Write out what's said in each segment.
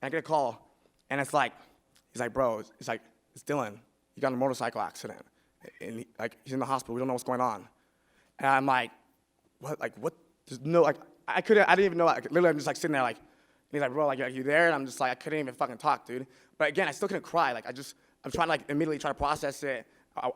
I get a call, and he's like, bro, it's Dylan. He got in a motorcycle accident, and he's in the hospital. We don't know what's going on. And I'm like, what? Like, what? There's no, like, I didn't even know. Like, literally, I'm just like sitting there, like, and he's like, bro, like, are you there? And I'm just like, I couldn't even fucking talk, dude. But again, I still couldn't cry. Like, I'm trying to like immediately try to process it.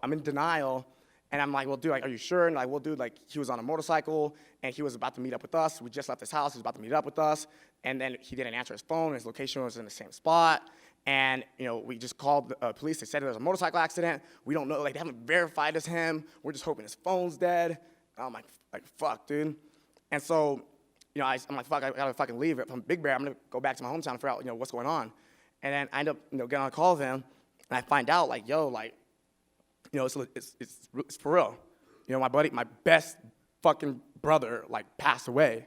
I'm in denial, and I'm like, well, dude, like, are you sure? And like, well, dude, like, he was on a motorcycle, and he was about to meet up with us. We just left his house. He was about to meet up with us, and then he didn't answer his phone. His location was in the same spot. And, we just called the police. They said there was a motorcycle accident. We don't know. Like, they haven't verified it's him. We're just hoping his phone's dead. And I'm like, fuck, dude. And so, I'm like, fuck, I gotta fucking leave it. From Big Bear, I'm gonna go back to my hometown and figure out, what's going on. And then I end up, getting on a call with him, and I find out, like, yo, like, it's for real. My buddy, my best fucking brother, like, passed away.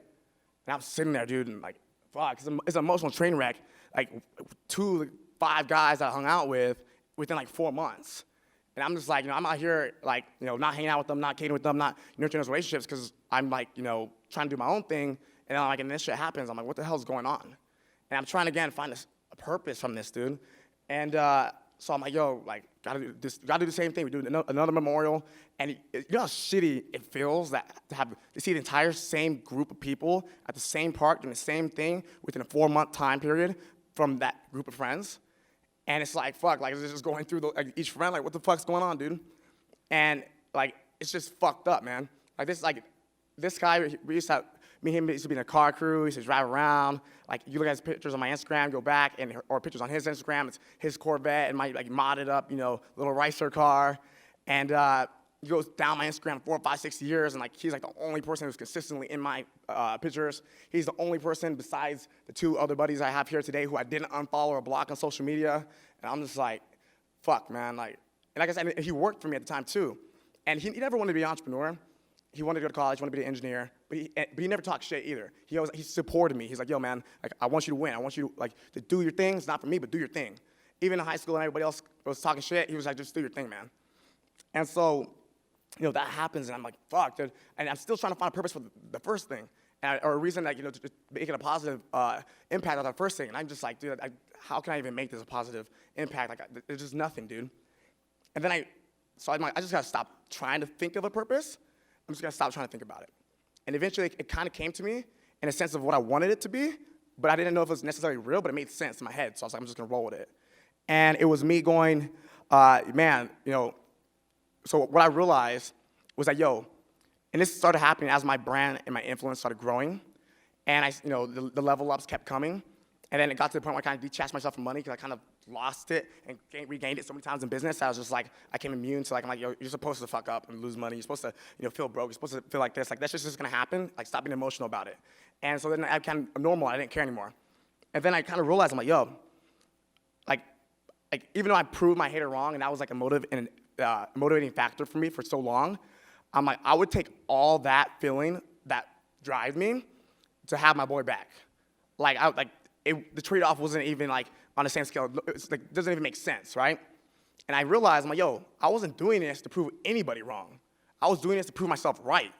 And I'm sitting there, dude, and like, fuck, it's an emotional train wreck. Like, 2 5 guys I hung out with within like 4 months. And I'm just like, I'm out here, like, not hanging out with them, not catering with them, not nurturing those relationships, because I'm like, trying to do my own thing. And then, like, and this shit happens. I'm like, what the hell is going on? And I'm trying to, again, find a purpose from this, dude. And so I'm like, yo, like, gotta do the same thing. We do another memorial. And you know how shitty it feels to see the entire same group of people at the same park doing the same thing within a 4-month time period from that group of friends? And it's like, fuck, like, it's just going through each friend, like, what the fuck's going on, dude? And, like, it's just fucked up, man. This guy, me and him used to be in a car crew, he used to drive around. Like, you look at his pictures on my Instagram, go back, or pictures on his Instagram, it's his Corvette and my, like, modded up, little Ricer car. And he goes down my Instagram 4, 5, 6 years, and, like, he's, like, the only person who's consistently in my pictures. He's the only person besides the 2 other buddies I have here today who I didn't unfollow or block on social media. And I'm just like, fuck, man. Like I said, he worked for me at the time, too. And he never wanted to be an entrepreneur. He wanted to go to college, wanted to be an engineer, but he never talked shit either. He supported me. He's like, yo, man, like, I want you to win. I want you to do your thing. It's not for me, but do your thing. Even in high school and everybody else was talking shit, he was like, just do your thing, man. And so, that happens, and I'm like, fuck, dude. And I'm still trying to find a purpose for the first thing, or a reason that, to make it a positive impact on that first thing. And I'm just like, dude, how can I even make this a positive impact? Like, there's just nothing, dude. And then I'm like, I just gotta stop trying to think of a purpose. I'm just gonna stop trying to think about it. And eventually, it kind of came to me in a sense of what I wanted it to be, but I didn't know if it was necessarily real, but it made sense in my head. So I was like, I'm just gonna roll with it. And it was me going, so what I realized was that, and this started happening as my brand and my influence started growing, and the level ups kept coming, and then it got to the point where I kind of detached myself from money because I kind of lost it and regained it so many times in business. I was just like, I became immune to, like, I'm like, yo, you're supposed to fuck up and lose money. You're supposed to, feel broke. You're supposed to feel like this. Like, that's just gonna happen. Like, stop being emotional about it. And so then I kind of normal. I didn't care anymore. And then I kind of realized, I'm like, yo, like even though I proved my hater wrong, and that was like a motivating factor for me for so long, I'm like, I would take all that feeling, that drive me, to have my boy back. The trade-off wasn't even like on the same scale. It's like, doesn't even make sense, right? And I realized, I'm like, yo, I wasn't doing this to prove anybody wrong. I was doing this to prove myself right.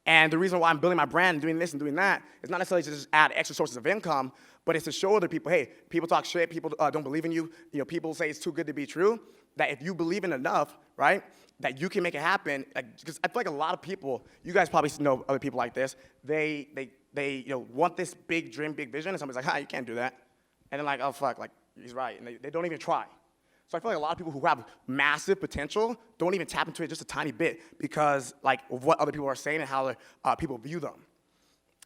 And the reason why I'm building my brand and doing this and doing that is not necessarily to just add extra sources of income, but it's to show other people, hey, people talk shit, people don't believe in you, people say it's too good to be true, that if you believe in enough, right, that you can make it happen. Because I feel like a lot of people, you guys probably know other people like this, they want this big dream, big vision, and somebody's like, you can't do that. And they're like, oh, fuck, like, he's right, and they don't even try. So I feel like a lot of people who have massive potential don't even tap into it just a tiny bit because, like, of what other people are saying and how people view them.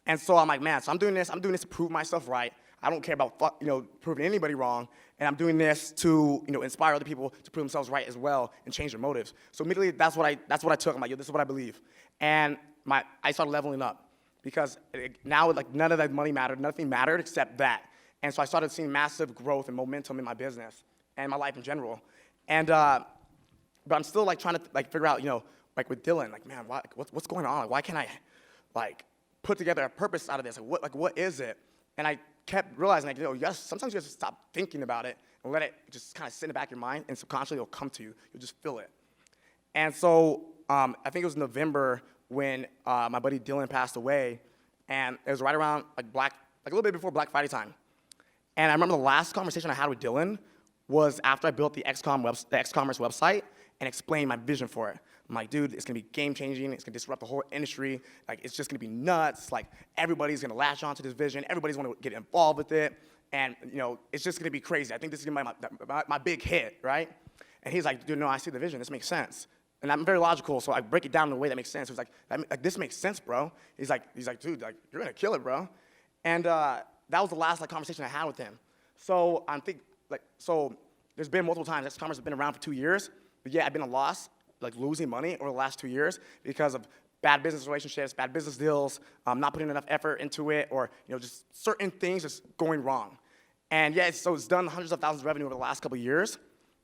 And so I'm like, man, so I'm doing this to prove myself right. I don't care about proving anybody wrong, and I'm doing this to inspire other people to prove themselves right as well and change their motives. So immediately that's what I took. I'm like, yo, this is what I believe, and I started leveling up because now like none of that money mattered, nothing mattered except that, and so I started seeing massive growth and momentum in my business and my life in general, and but I'm still like trying to like figure out like with Dylan, like, man, what's going on? Like, why can't I like put together a purpose out of this? Like what is it? And I kept realizing, like, sometimes you just stop thinking about it and let it just kind of sit in the back of your mind, and subconsciously it'll come to you. You'll just feel it. And so I think it was November when my buddy Dylan passed away, and it was right around like a little bit before Black Friday time. And I remember the last conversation I had with Dylan was after I built the e-commerce website and explained my vision for it. I'm like, dude, it's gonna be game-changing, it's gonna disrupt the whole industry, like, it's just gonna be nuts, like, everybody's gonna latch onto this vision, everybody's gonna get involved with it, and, it's just gonna be crazy. I think this is gonna be my big hit, right? And he's like, dude, no, I see the vision, this makes sense. And I'm very logical, so I break it down in a way that makes sense. He's like, this makes sense, bro. He's like, dude, like, you're gonna kill it, bro. And that was the last conversation I had with him. So so there's been multiple times, e-commerce has been around for 2 years, but yeah, I've been a loss, like losing money over the last 2 years because of bad business relationships, bad business deals, not putting enough effort into it, or just certain things just going wrong. And yeah, so it's done hundreds of thousands of revenue over the last couple of years,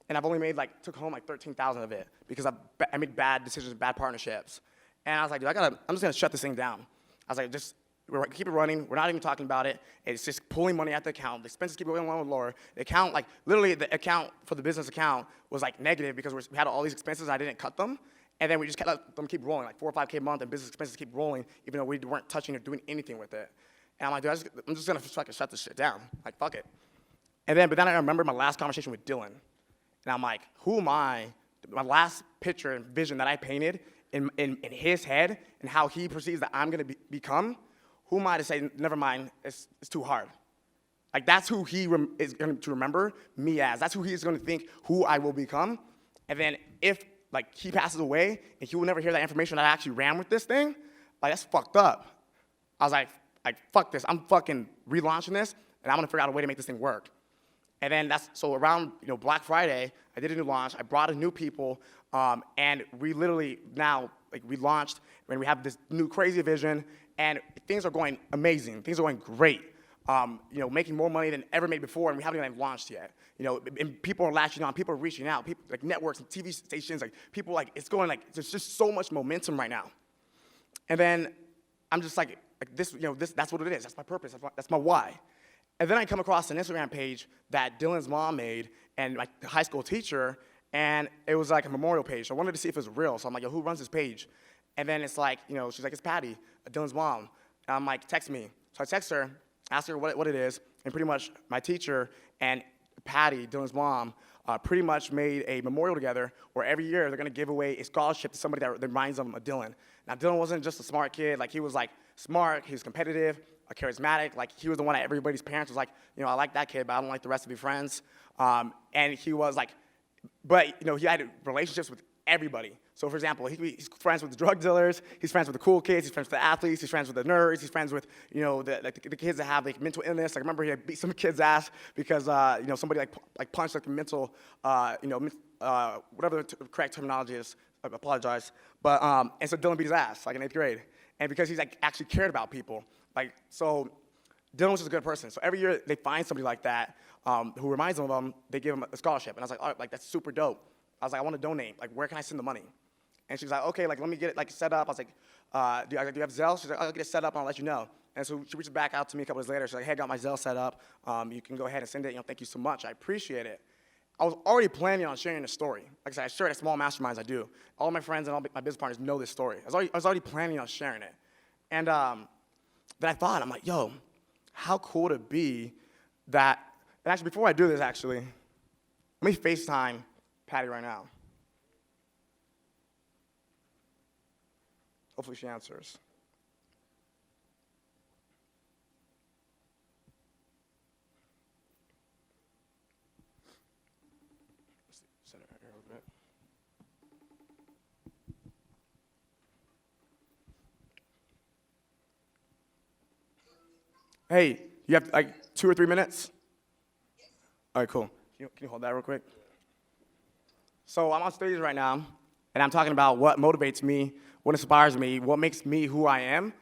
and I've only made took home 13,000 of it because I made bad decisions, bad partnerships. And I was like, dude, I'm just gonna shut this thing down. I was like, keep it running. We're not even talking about it. It's just pulling money out the account. The expenses keep going lower. The account, literally the account for the business account was negative because we had all these expenses. I didn't cut them. And then we just let them keep rolling, 4 or 5K a month, and business expenses keep rolling, even though we weren't touching or doing anything with it. And I'm like, dude, I'm just gonna shut this shit down. Like, fuck it. But then I remember my last conversation with Dylan. And I'm like, who am I? My last picture and vision that I painted in his head and how he perceives that I'm gonna become, who am I to say, never mind, it's too hard? That's who he is going to remember me as. That's who he's going to think who I will become. And then if he passes away and he will never hear that information that I actually ran with this thing, that's fucked up. I was like, fuck this. I'm fucking relaunching this, and I'm going to figure out a way to make this thing work. And then so around Black Friday, I did a new launch. I brought in new people, and we literally now, we launched, and we have this new crazy vision, and things are going amazing. Things are going great. Making more money than ever made before, and we haven't even launched yet. And people are latching on. People are reaching out. People networks and TV stations. People it's going there's just so much momentum right now. And then I'm just this. That's what it is. That's my purpose. That's my why. And then I come across an Instagram page that Dylan's mom made and my high school teacher, and it was a memorial page. So I wanted to see if it was real. So I'm like, yo, who runs this page? And then it's she's like, it's Patty, Dylan's mom. And I'm like, text me. So I text her, ask her what it is, and pretty much my teacher and Patty, Dylan's mom, pretty much made a memorial together where every year they're gonna give away a scholarship to somebody that reminds them of Dylan. Now, Dylan wasn't just a smart kid, he was smart, he was competitive, charismatic, he was the one that everybody's parents was I like that kid, but I don't like the rest of your friends. And he was but he had relationships with everybody. So for example, he's friends with the drug dealers, he's friends with the cool kids, he's friends with the athletes, he's friends with the nerds, he's friends with the kids that have mental illness. I remember he had beat some kid's ass because somebody punched a mental whatever the correct terminology is. I apologize. But and so Dylan beat his ass in 8th grade, and because he's actually cared about people. So Dylan was just a good person. So every year they find somebody like that who reminds them of them, they give him a scholarship. And I was like, all right, that's super dope. I was like, I want to donate. Where can I send the money? And she's like, okay, let me get it set up. I was like, do you have Zelle? She's like, I'll get it set up and I'll let you know. And so she reaches back out to me a couple days later. She's like, hey, I got my Zelle set up. You can go ahead and send it. Thank you so much. I appreciate it. I was already planning on sharing this story. Like I said, I share it at small masterminds. I do. All my friends and all my business partners know this story. I was already planning on sharing it. And then I thought, I'm like, yo, how cool would it be that, and actually before I do this let me FaceTime Patty right now. Hopefully she answers. Let's set it right here a little bit. Hey, you have 2 or 3 minutes? Yes. All right, cool. Can you hold that real quick? So I'm on stage right now, and I'm talking about what motivates me, what inspires me, what makes me who I am.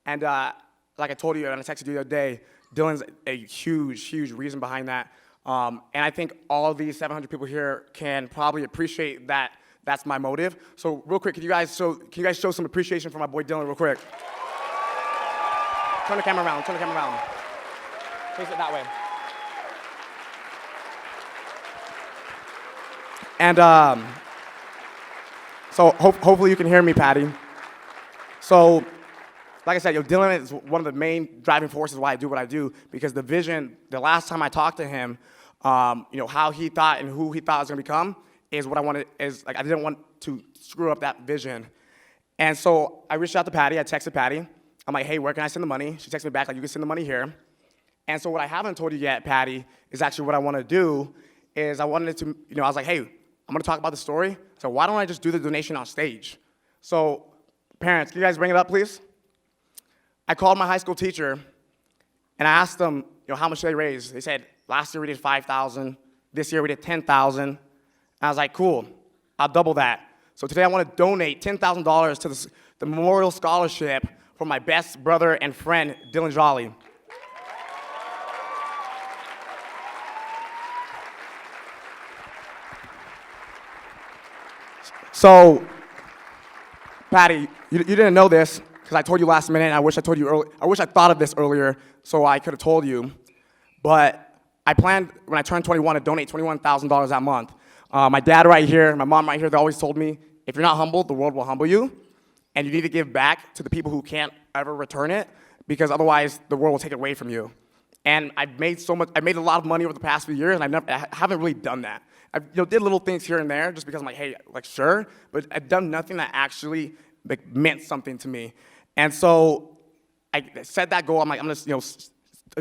And like I told you, and I texted you the other day, Dylan's a huge, huge reason behind that. And I think all of these 700 people here can probably appreciate that that's my motive. So real quick, can you guys show some appreciation for my boy Dylan real quick? Turn the camera around, Face it that way. And so hopefully you can hear me, Patty. So like I said, Dylan is one of the main driving forces why I do what I do, because the vision, the last time I talked to him, how he thought and who he thought I was gonna become is what I wanted, I didn't want to screw up that vision. And so I reached out to Patty, I texted Patty. I'm like, hey, where can I send the money? She texted me back, like, you can send the money here. And so what I haven't told you yet, Patty, is actually what I wanna do is I wanted to, I was like, hey, I'm gonna talk about the story, so why don't I just do the donation on stage? So parents, can you guys bring it up, please? I called my high school teacher, and I asked them, how much should they raise? They said, last year we did 5,000, this year we did 10,000. And I was like, cool, I'll double that. So today I want to donate $10,000 to the memorial scholarship for my best brother and friend, Dylan Jolly. So, Patty, you didn't know this, because I told you last minute, and I wish I told you early. I wish I thought of this earlier, so I could have told you. But I planned, when I turned 21, to donate $21,000 that month. My dad right here, my mom right here, they always told me, if you're not humble, the world will humble you, and you need to give back to the people who can't ever return it, because otherwise the world will take it away from you. And I made a lot of money over the past few years, and I haven't really done that. I did little things here and there, just because I'm like, hey, sure, but I've done nothing that actually meant something to me. And so I set that goal. I'm like, I'm gonna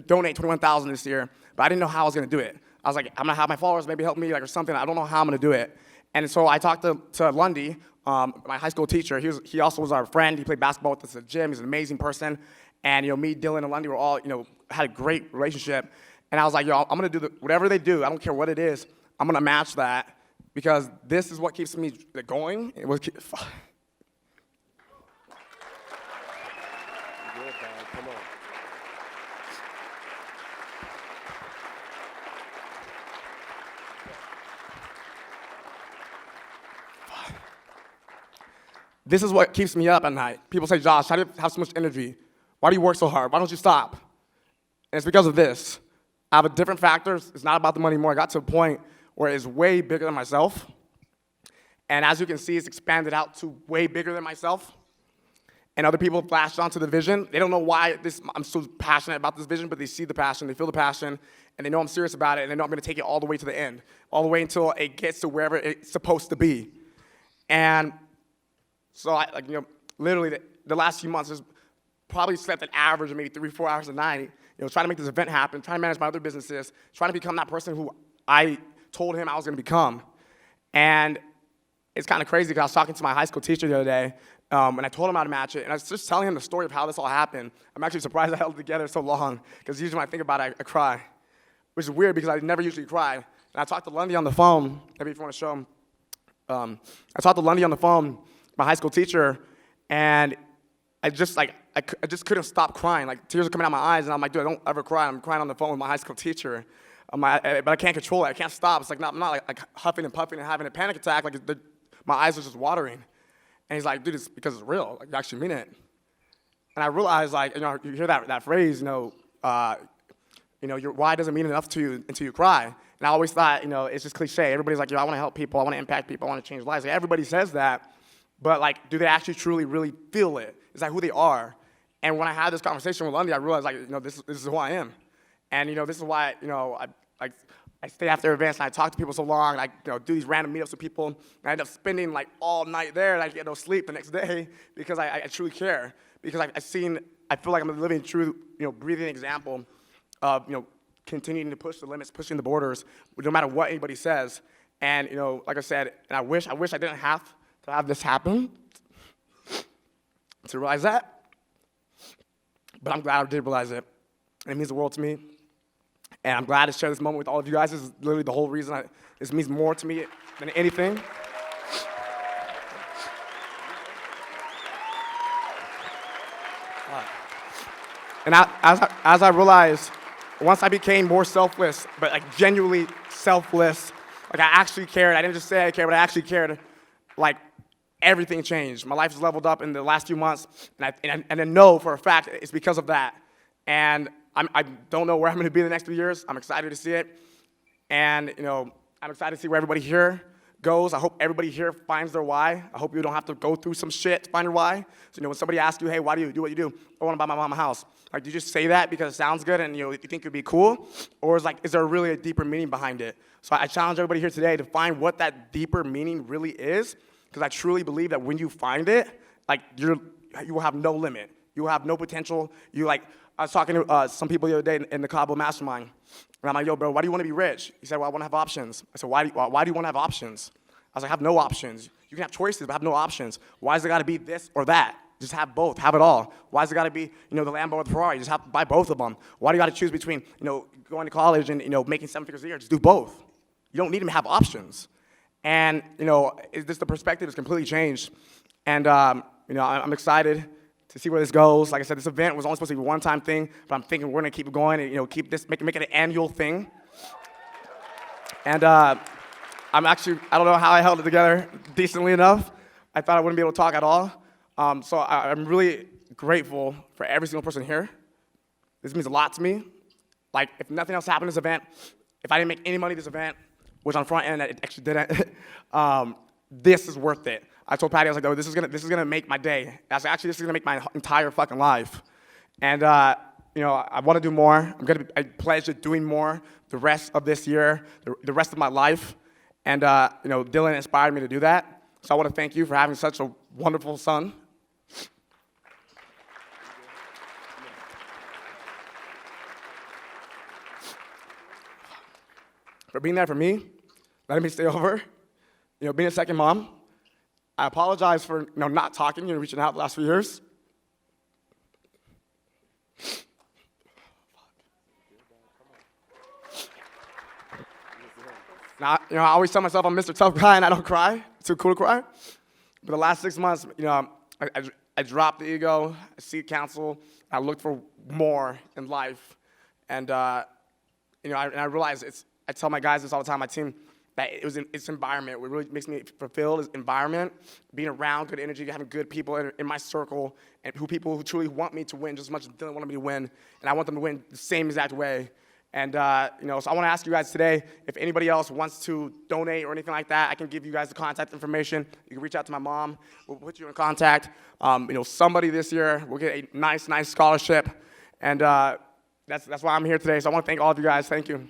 donate $21,000 this year, but I didn't know how I was gonna do it. I was like, I'm gonna have my followers maybe help me or something. I don't know how I'm gonna do it. And so I talked to Lundy, my high school teacher. He also was our friend. He played basketball with us at the gym. He's an amazing person. And me, Dylan, and Lundy were all had a great relationship. And I was like, I'm gonna do whatever they do. I don't care what it is. I'm gonna match that, because this is what keeps me going. This is what keeps me up at night. People say, Josh, how do you have so much energy? Why do you work so hard? Why don't you stop? And it's because of this. I have a different factors. It's not about the money anymore. I got to a point where it's way bigger than myself. And as you can see, it's expanded out to way bigger than myself. And other people flashed onto the vision. They don't know why I'm so passionate about this vision, but they see the passion, they feel the passion, and they know I'm serious about it, and they know I'm gonna take it all the way to the end, all the way until it gets to wherever it's supposed to be. And so literally the last few months, has probably slept an average of maybe 3-4 hours a night, trying to make this event happen, trying to manage my other businesses, trying to become that person who I told him I was gonna become. And it's kind of crazy, because I was talking to my high school teacher the other day, and I told him how to match it, and I was just telling him the story of how this all happened. I'm actually surprised I held it together so long, because usually when I think about it, I cry, which is weird, because I never usually cry. And I talked to Lundy on the phone, maybe if you want to show him. I talked to Lundy on the phone, my high school teacher, and I just couldn't stop crying. Tears were coming out my eyes, and I'm like, dude, I don't ever cry. I'm crying on the phone with my high school teacher. But I can't control it. I can't stop. It's I'm not huffing and puffing and having a panic attack. My eyes are just watering. And he's like, dude, it's because it's real. You actually mean it. And I realized, you hear that phrase, your why doesn't mean enough to you until you cry. And I always thought, it's just cliche. Everybody's like, I want to help people. I want to impact people. I want to change lives. Everybody says that. But do they actually truly really feel it? Is that who they are? And when I had this conversation with Lundy, I realized this is who I am. And this is why I stay after events and I talk to people so long, and I do these random meetups with people, and I end up spending all night there, and I get no sleep the next day, because I truly care. Because I feel like I'm a living, true, breathing example of continuing to push the limits, pushing the borders, no matter what anybody says. And like I said, and I wish I didn't have to have this happen to realize that. But I'm glad I did realize it. And it means the world to me. And I'm glad to share this moment with all of you guys. This is literally the whole reason this means more to me than anything. And as I realized, once I became more selfless, but genuinely selfless, I actually cared. I didn't just say I cared, but I actually cared. Everything changed. My life has leveled up in the last few months, and I know for a fact it's because of that. And I don't know where I'm going to be in the next few years. I'm excited to see it. And, I'm excited to see where everybody here goes. I hope everybody here finds their why. I hope you don't have to go through some shit to find your why. So, when somebody asks you, hey, why do you do what you do? I want to buy my mom a house. Like, do you just say that because it sounds good and you think it'd be cool? Or is there really a deeper meaning behind it? So I challenge everybody here today to find what that deeper meaning really is, because I truly believe that when you find it, like, you will have no limit. You will have no potential. I was talking to some people the other day in the Cabo Mastermind, and I'm like, yo, bro, why do you want to be rich? He said, well, I want to have options. I said, why do you want to have options? I was like, have no options. You can have choices, but have no options. Why does it got to be this or that? Just have both, have it all. Why does it got to be, the Lambo or the Ferrari? Just have to buy both of them. Why do you got to choose between, going to college and, making 7 figures a year? Just do both. You don't need to have options. And, the perspective has completely changed. And, I'm excited to see where this goes. Like I said, this event was only supposed to be a one-time thing, but I'm thinking we're going to keep it going and, keep this, make it an annual thing. And I don't know how I held it together decently enough. I thought I wouldn't be able to talk at all. So I'm really grateful for every single person here. This means a lot to me. Like, if nothing else happened at this event, if I didn't make any money at this event, which on the front end it actually didn't, this is worth it. I told Patty, I was like, oh, this is gonna make my day. I was like, actually, this is gonna make my entire fucking life. And I want to do more. I pledge to doing more the rest of this year, the rest of my life. And Dylan inspired me to do that. So I want to thank you for having such a wonderful son. For being there for me, letting me stay over, being a second mom. I apologize for not talking and reaching out the last few years. Now, I always tell myself I'm Mr. Tough Guy and I don't cry. It's too cool to cry. But the last 6 months, I dropped the ego, I seek counsel, I looked for more in life. And, I realized I tell my guys this all the time, my team, that it's environment. What really makes me fulfilled is environment, being around good energy, having good people in my circle, and people who truly want me to win just as much as Dylan wanted me to win, and I want them to win the same exact way. And so I want to ask you guys today, if anybody else wants to donate or anything like that, I can give you guys the contact information. You can reach out to my mom. We'll put you in contact. Somebody this year will get a nice scholarship, and that's why I'm here today. So I want to thank all of you guys. Thank you.